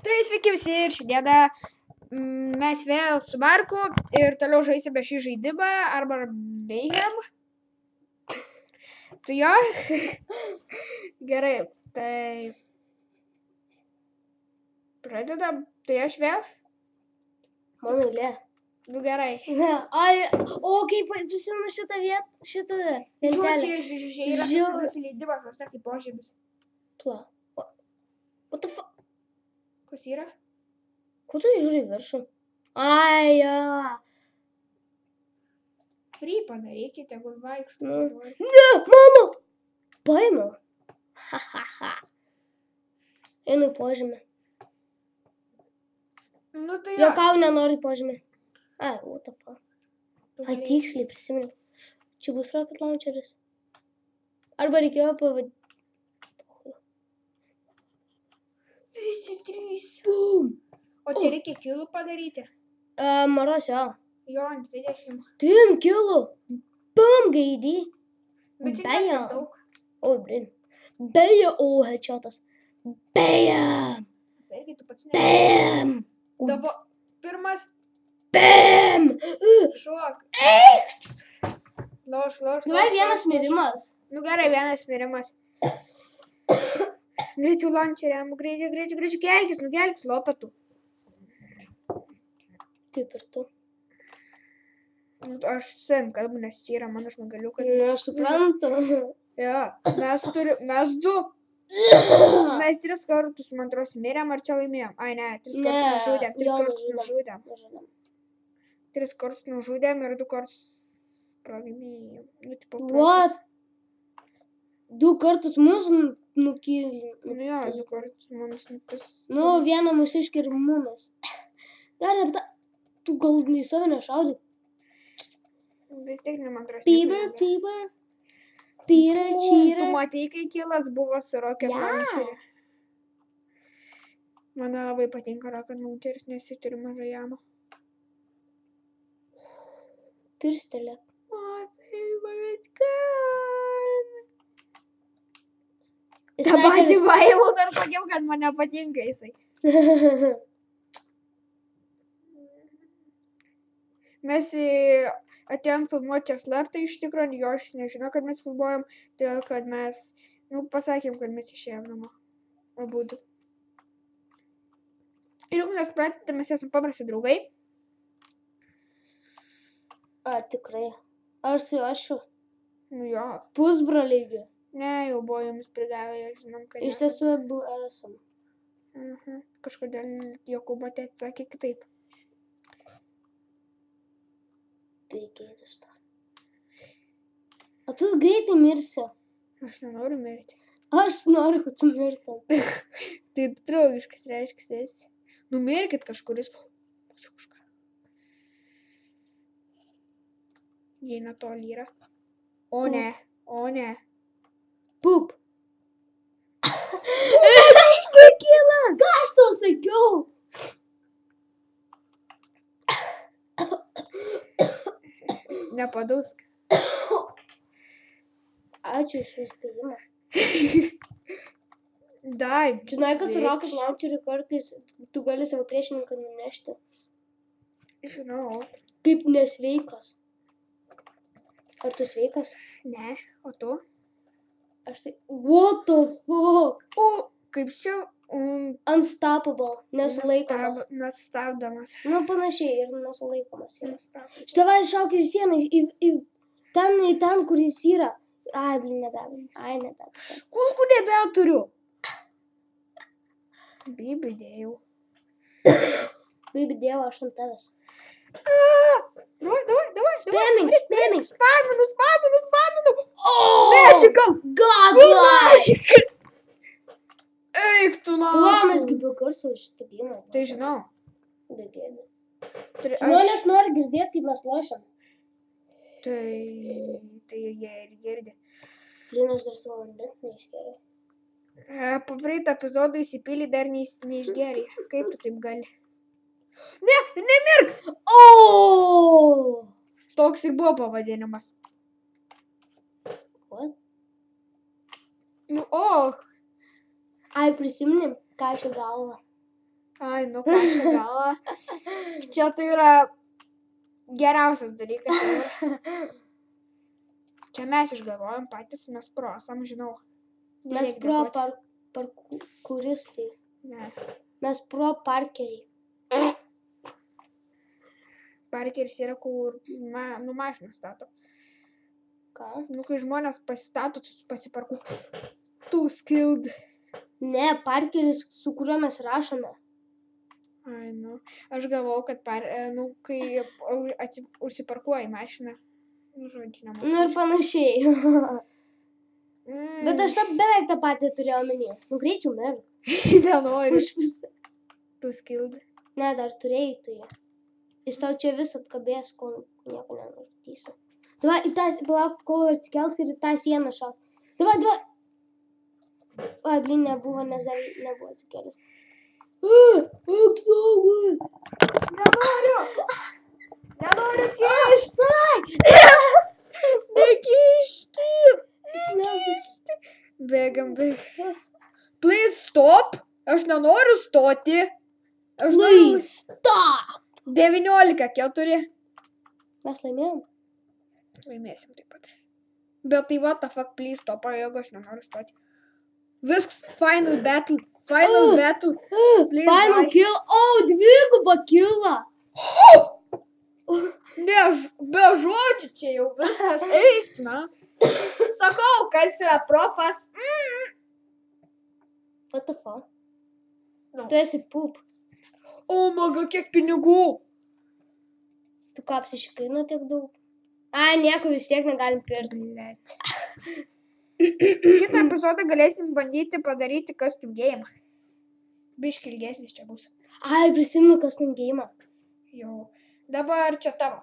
Tai sveiki visi ir šiandieną mes vėl su Marku ir toliau žaisime šį žaidimą arba Mayhem. Tai jo. Gerai, tai pradedam. Tai aš vėl. Mano eilė. Nu gerai. Kaip prisimenu šitą vietą, lentelę. Čia yra toks nusileidimas, nors ne kaip požemis. Pla. What the fuck? Kas yra? Ko tu žiūri į viršų? Free padarykite, jeigu vaikštų. Ne, mano! Paėmiau. Einu į požemį. Nu tai jo. Jokau nenori į požemį. What the fuck? Tiksliai prisiminiau. Čia bus rocket launcheris. Arba reikėjo pavadinti. Visi trys. O čia reikia kilų padaryti? Maros, jo. Jo, 20. 2 kilų. Bum, gaidį. Bet čia nėra daug. Blin. Beje, headshotas. Bam. Tai irgi tu pats ne. Bam. Dabar pirmas. Bam. Šok. Loš. Dabar vienas mirimas. Nu gerai, vienas mirimas. Greičiau launcheriam, greičiau, gelkis, lopetų. Taip ir tu. Aš savim kalbu, nes čia yra mano žmogeliukas. Aš suprantu. Jo, mes du. Mes 3 kartus, man atrodo, mirėm, ar čia laimėjom? Ai, ne, 3 kartus nužudėm. 3 kartus nužudėm ir 2 kartus pralaimėjom. Nu, tipo, What? 2 kartus mūsų nukėlė. Nu jo, 2 kartus mums nupis. Nu, vieną mūsiškį ir mumis. Dar nepata, tu gal į save nešaudyk. Vis tiek ne man atrodo. Fever. Tu matei, kai kilas buvo su rocket launcheriu. Man labai patinka rocket launcheris, nes jis turi mažą jamą. Pirstelė. My favorite gun. Jis Ta pati vailau dar sakiau, kad man nepatinka jisai. Mes atėjom filmuoti čia slartą iš tikro, jo aš nežinau, kad mes filmuojam, todėl kad mes, pasakėm, kad mes išėjom namo. Abudu. Ir jeigu mes pradedame, mes esam paprasti draugai. Tikrai. Ar su ašu? Nu jo. Pusbroliai. Ne, jau buvo jums prigavę, jau žinom, kad Iš tiesų abu esam. Kažkodėl Jokūbo tėtis sakė kitaip. Peikėtis tą. O tu greitai mirsi. Aš nenoriu mirti. Aš noriu, kad tu mirtum. Tai draugiškas reiškia esi. Numirkit kažkuris. Pačiu kažką. Jei netoli yra. O ne. Pup. Kilas! Ką aš tau sakiau? Nepadusk. Ačiū iš įspėjimą. Dai. Žinai, kad tu rocket launcherį kartais tu gali savo priešininką nunešti. Žinau. Kaip nesveikas. Ar tu sveikas? Ne, o tu? Aš tai... What the fuck? O, kaip čia? Unstoppable. Nesulaikomas. Nestabdomas. Nu, panašiai ir nesulaikomas. Nestabdomas. Štai šauk į sieną, į ten, kur jis yra. Nedavė. Kulkų nebeturiu. Bibi dėjau. Bibi dėjau, aš ant tavęs. Давай. Spamming. Spaminu. Oh! Magical. Godlike. Eik tu O, man. mes gi begarsau šitą dieną. Tai žinau. Begėdė. Aš... Žmonės nori girdėti, kaip mes lošiam. Tai jie ir girdi. Linas dar savo vandens neišgeria. Po praeitą epizodą įsipylį dar neišgerė. Kaip tu taip gali? Ne, nemirk! O! Toks ir buvo pavadinimas. What? Nu, Ai, Ai, prisiminėm, ką aš į galvą. Ai, nu ką čia galva. Čia tai yra geriausias dalykas. Čia mes išgalvojom patys, mes prosam, žinau. Mes pro parkuristai. Ne. Mes pro parkeriai. Parkeris yra, kur mašiną stato. Ką? Nu, kai žmonės pasistato, pasiparku. Too skilled. Ne, parkeris, su kuriuo mes rašome. Ai, nu. Aš galvau, kad kai užsiparkuoji mašiną. Nu, žodžiu, nemanau. Nu ir panašiai. Bet aš beveik tą patį turėjau minėti. Nu, greičiau merk. Nenoriu. Už visą. Too skilled. Ne, dar turėjai tu jį. Jis tau čia vis atkabės, kol nieko nenužudysiu. Davai, į tą, palauk, kol atsikels ir į tą sieną šauk. Davai. Oi, blin, nebuvo, nes dar nebuvo atsikėlęs. Nenoriu kišti. Nekišti. Bėgam. Please stop. Aš nenoriu stoti. Please stop. 19-4. Mes laimėjom. Laimėsim taip pat. Bet tai what the fuck, please stop, jeigu aš nenoriu stoti. Viskas, final battle. Please Final die. kill. Dvigubą killą. Ne, be žodžių čia jau viskas. Eik, na. Sakau, kas yra profas. What the fuck? Nu. Tu esi poop. O, maga, kiek pinigų. Tu ką apsišikai nuo tiek daug? Ai, nieko vis tiek negalim pirkti. Blet. Kitą epizodą galėsim bandyti padaryti custom game. Biški ilgesnis čia bus. Ai, prisimenu custom game'ą. Jau. Dabar čia tavo.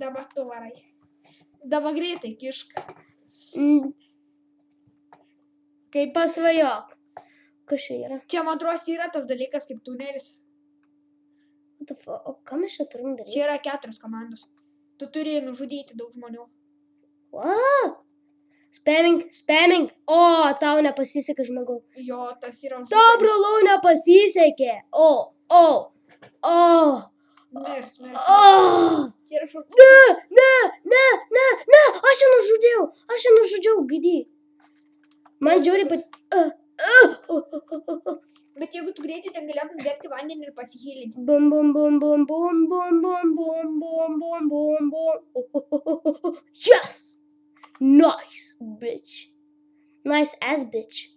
Dabar tu varai. Dabar greitai kišk. Kaip pasvajok. Kas čia yra? Čia, man atrodo, yra tas dalykas kaip tunelis. What the fuck? O ką mes čia turim daryti? Čia yra 4 komandos. Tu turi nužudyti daug žmonių. What? Spamming. O, tau nepasisekė, žmogau. Jo, tas yra užduotis. Tau, brolau, nepasisekė. Mirs. Čia yra šurkštus. Ne, aš ją nužudžiau, gaidy. Man žiauriai Bet jeigu tu greitai ten galėtum bėgti vandenį ir pasihylinti. Bum. Yes! Nice, bitch. Nice ass, bitch.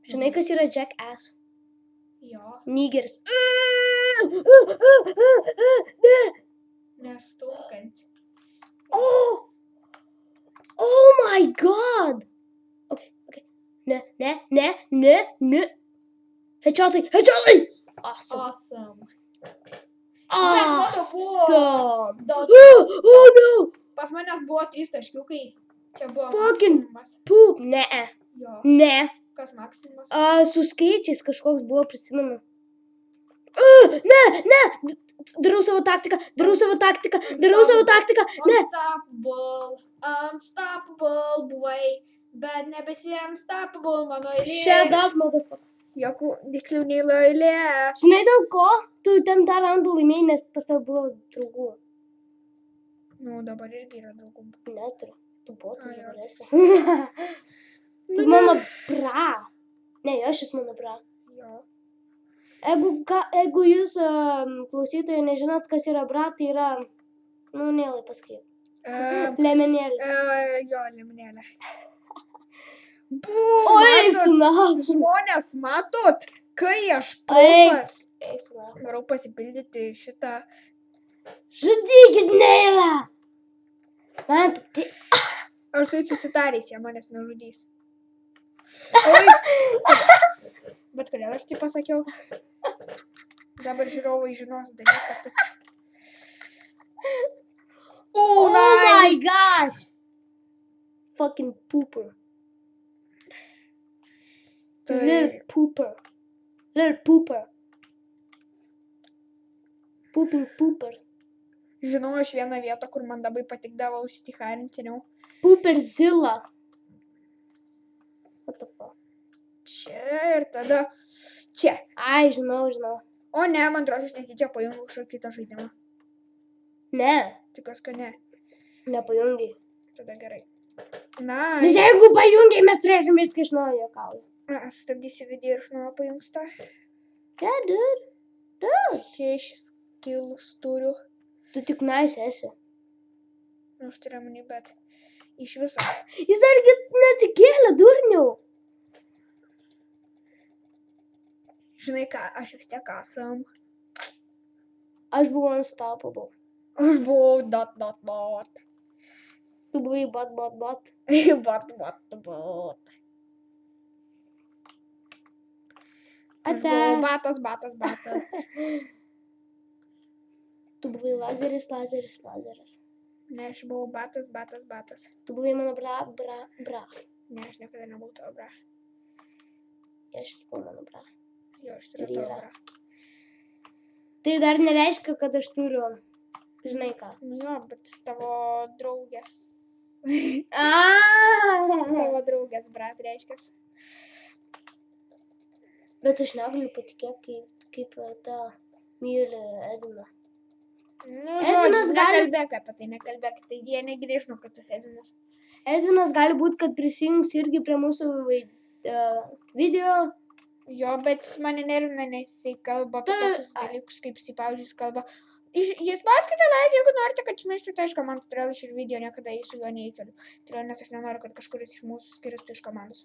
Žinai, kas yra jackass? Jo, Nigeris. nestūkant. Oh my god! Okay. Ne. Headshotai! Awesome. Awesome! Daug- Oh no! Pas manęs buvo 3 taškiukai. Čia buvo Fucking maksimumas. poop! Ne. Jo, kas maksimumas? Su skaičiais kažkoks buvo, prisimenu. Ne! Darau savo taktiką. Ne! Unstoppable boy. Bet nebesi unstoppable mano eilė. Shut up, motherfucker. Jokių tiksliau neilo eilė. Žinai dėl ko? Tu ten tą raundą laimėjai, nes pas tau buvo draugų. Nu, dabar irgi yra draugų. Neturiu. Tu botas Ai, jo. dabar esi. Tu mano bra. Ne, šis mano bra. Jo. Jeigu jūs klausytojai nežinot, kas yra bra, tai yra, nėlai pasakyti. Lemenėlis. Jo, lemenėlė. Oi, sunaus. Žmonės, matot, kai aš Eik, sunaus. Varau pasipildyti šitą. Žudykit Neilą. Man pati. Aš su jais susitarys, jie manęs nežudys. Oi. Bet kodėl aš tai pasakiau? Dabar žiūrovai žinos dalyką. Oh my gosh. Fucking pooper. Little pooper. Pooping pooper. Žinau aš vieną vietą, kur man labai patikdavo užsiticharinti seniau. Pooperzilla. What the fuck? Čia ir tada Čia. Ai, žinau. O ne, man atrodo, aš netyčia pajungiau kažkokį kitą žaidimą. Ne, Tikiuosi, kad ne. nepajungiai. Tada gerai. Nes Nice. jeigu pajungiai, mes turėsim viską iš naujo juokauti. Aš stabdysiu video ir iš naujo pajungs tą. Ne, dude. 6 kilus turiu. Tu tik nice esi. Nu, aš turiu manį, bet iš viso. Jis dargi neatsikėlė, durniau. Žinai ką, aš vis tiek esam. Aš buvau unstoppable. Aš buvau dot. Tu buvai bot. Bot. Aš buvau batas. Tu buvai lazeris. Ne, aš buvau batas. Tu buvai mano bra. Ne, aš niekada nebuvau tavo bra. Aš buvau mano bra. Jo, aš turiu Ir tavo yra. bra. Tai dar nereiškia, kad aš turiu, žinai ką. Nu jo, bet tavo draugės. Tavo. Tavo draugės brat reiškias. Bet aš negaliu patikėti, kaip ta myli Ediną. Nu, Edvinas žodžiu, nekalbėk apie tai, nekalbėk. Tai jie negrįžno, kad tas Edvinas. Edvinas gali būti, kad prisijungs irgi prie mūsų video. Jo, bet jis mane nervina, nes jisai kalba apie tokius dalykus, kaip jisai, pavyzdžiui, kalba. Jūs paskite like, jeigu norite, kad išmeštų tą iš komandų, todėl aš ir video niekada su juo neįkeliu. Todėl, nes aš nenoriu, kad kažkuris iš mūsų skiristų iš komandos.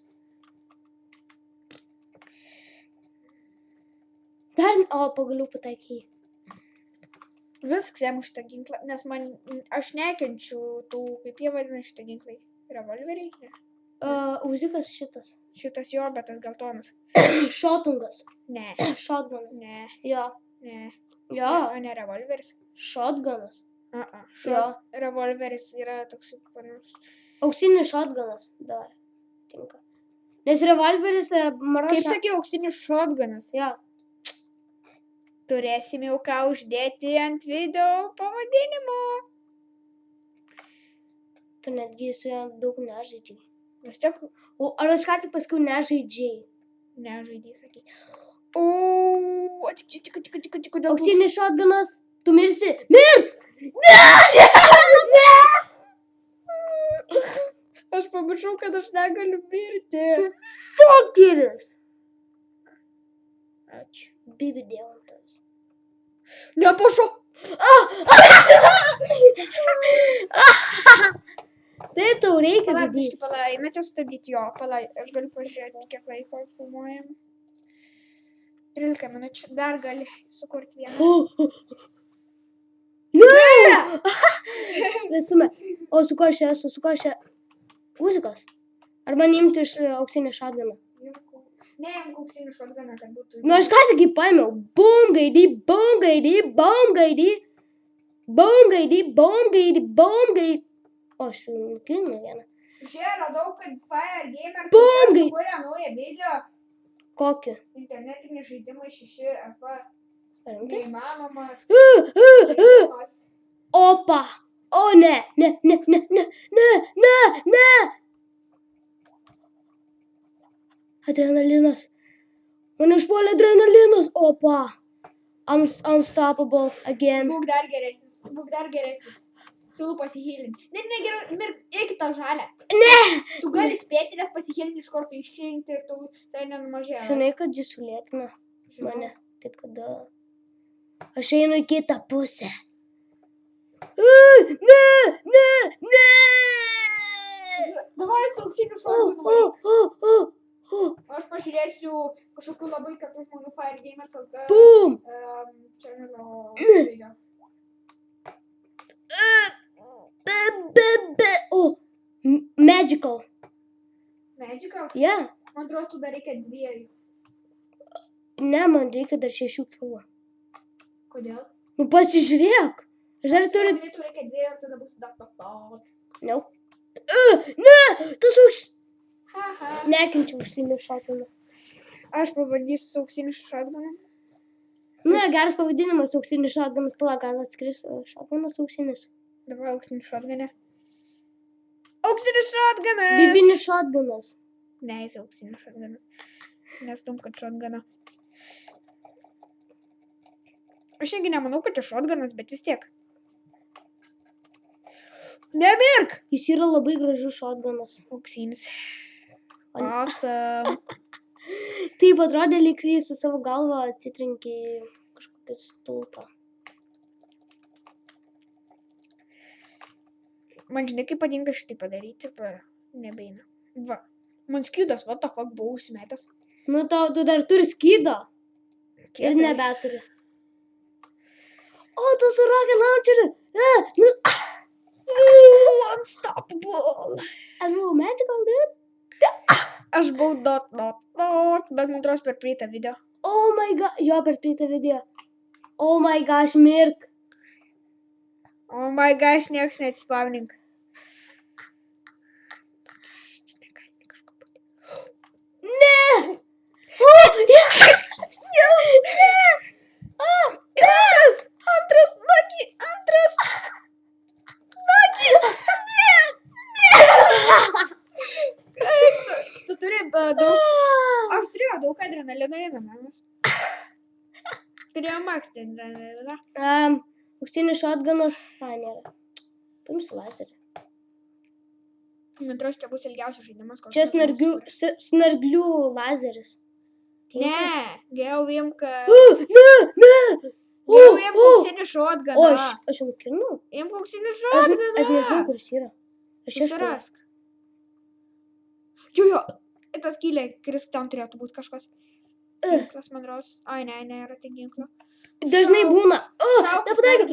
Pagaliau pataikiai. Viskas jam už tą ginklą, nes aš nekenčiu tų, kaip jie vadina šitą ginklai. Revolveriai? Ne. Uzikas šitas. Šitas jo, bet tas geltonas. Šotungas. Ne. Shotgunas. Ne. Jo. Ne. Jo. O ne revolveris. Shotgunas. Jo. Revolveris yra toks panašus. Auksinis shotgunas. Davai. Tinka. Nes revolveris Kaip sakiau, auksinis shotgunas. Jo. Turėsim jau ką uždėti ant video pavadinimo. Tu netgi su ją daug nežaidžiai. Vis tiek O ar aš ką tik pasakiau nežaidžiai? nežaidai, sakai. O, tik dėl Auksinis shotgunas. Tu mirsi. Mirk! Aš pamiršau, kad aš negaliu mirti. Fuckeris. Ačiū. Bibi dėlantas. Nepašau. Taip, tau reikia Palauk, didys. biškį, palauk, eina čia stabdyti jo, palauk, aš galiu pažiūrėti, kiek laiko filmuojam. 13 minučių, dar gali sukurti vieną. Visume. O su ko aš esu? Uzikas. Arba neimti iš auksinį shotguną. Ne, auksinį shotguną, kad būtų. Nu aš ką sakai paėmiau? Boom, gaidį. O, aš nukilinu vieną. Žiūrėjau, radau, kad Fire Gamer Bungai. sukūrė naują video. Kokį? Internetinį žaidimą 6F. Neįmanomas. Paimti? Opa. O, ne. Adrenalinas. Mane užpuolė adrenalinas. Opa. Unstoppable again. Būk dar geresnis. Siūlau pasihilinti. Ne, geriau, mirk, eik tau žalę. Ne. Tu gali spėti, nes pasihilinti iš karto išrinkti ir tai nenumažėjo. Žinai, kad jis sulėtina mane. Taip, kad aš einu į kitą pusę. Ne. Davai su auksiniu šortgunu. Aš pažiūrėsiu kažkokių labai kartų žmonių Fire Gamers LT. Boom. Channelio video. Oh, magical. Magical? Yeah. Man atrodo, tu dar reikia 2. Ne, man reikia dar 6 kilų. Kodėl? Nu pasižiūrėk. Aš dar turiu... Tu reikia 2 ir tada bus dok. Ne. Ne, tas Haha. nekenčiu auksinių šotgunų. Aš pabandysiu su auksiniu šotgunu. Nu, geras pavadinimas auksinis šotgunas. Palauk, gal atskris šotgunas auksinis. Dabar auksinis šotgane. Auksinis šotganas! Bibinis šotgunas. Ne, jis auksinis šotganas. Nestum, kad šotgano. Aš negi nemanau, kad tai šotganas, bet vis tiek. Nemirk! Jis yra labai gražus šotganas. Auksinis. Awesome. Taip atrodė, lyg jis su savo galva atsitrenkė į kažkokį stulpą. Man žinai, kaip patinka šitai padaryti, nebeina. Va. Man skydas, what the fuck, buvau užsimetęs. Nu, tu dar turi skydą. Ir Kietai. nebeturi. O, tu su rocket launcheriu. Unstoppable. Aš buvau magical, dude. Aš buvau dot, bet man atrodo per praeitą video. Oh my god. Jo, per praeitą video. Oh my gosh, mirk. Oh my gosh, nieks neatsispavnink. Ne! Oh, jau, ne! Antras, Nagi, antras. Tu turi daug, aš turėjau daug adrenalino įmėmėmis. Turėjau max adrenalino. Auksinis šotganas. Nėra. Paimsiu lazerį. Man atrodo, čia bus ilgiausias žaidimas. Čia snarglių lazeris. Ne, geriau imk... Ne! Geriau imk auksinį šotganą. O, aš jau nukirnau. Imk auksinį Aš šotganą. nežinau, kur jis yra. Aš ieškau. Susirask. Jo, tas skylė, kuris ten turėtų būti kažkas. Ginklas, man rodos. Ai, ne, nėra tik ginklo. Dažnai būna. Nepataikiau.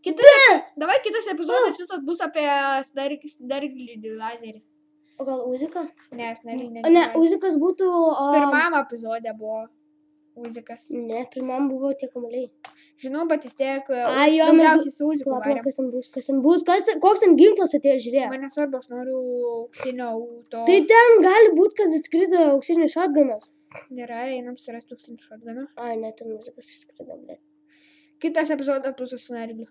Kitas epizodas visas bus apie snarglį lazerį. O gal Uzika? Ne, snarglį. Ne, Uzikas būtų... Pirmam epizode buvo Uzikas. Ne, pirmam buvo tie kamuoliai. Žinau, bet vis tiek daugiausiai su Uziku varėm. Kas ten bus? Koks ten ginklas atėjo, žiūrėk. Man nesvarbu, aš noriu auksinio auto. Tai ten gali būti, kad atskrido auksinis šotganas. Nėra, einam surasti auksinį šotganą. Ai, ne, ten Uzikas atskrido, blėt. Kitas epizodas bus su snargliu.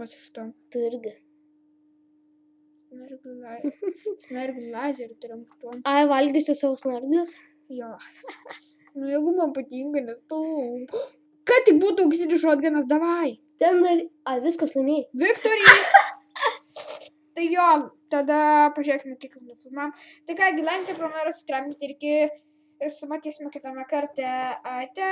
Vas iš to. Tu irgi. Snarglių lazerių turim tuom. Ai, valgysi savo snarglius? Jo. Nu, jeigu man patinka, nes tu... Ką tik būtų auksinis šotganas, davai. Ten, ai, viskas laimėjai. Viktorija! Tai jo, tada pažiūrėkime, kiek nufilmam. Tai ką, gyventi, pranuoras, skrambinti ir sumatysime kitame kartą. Ate.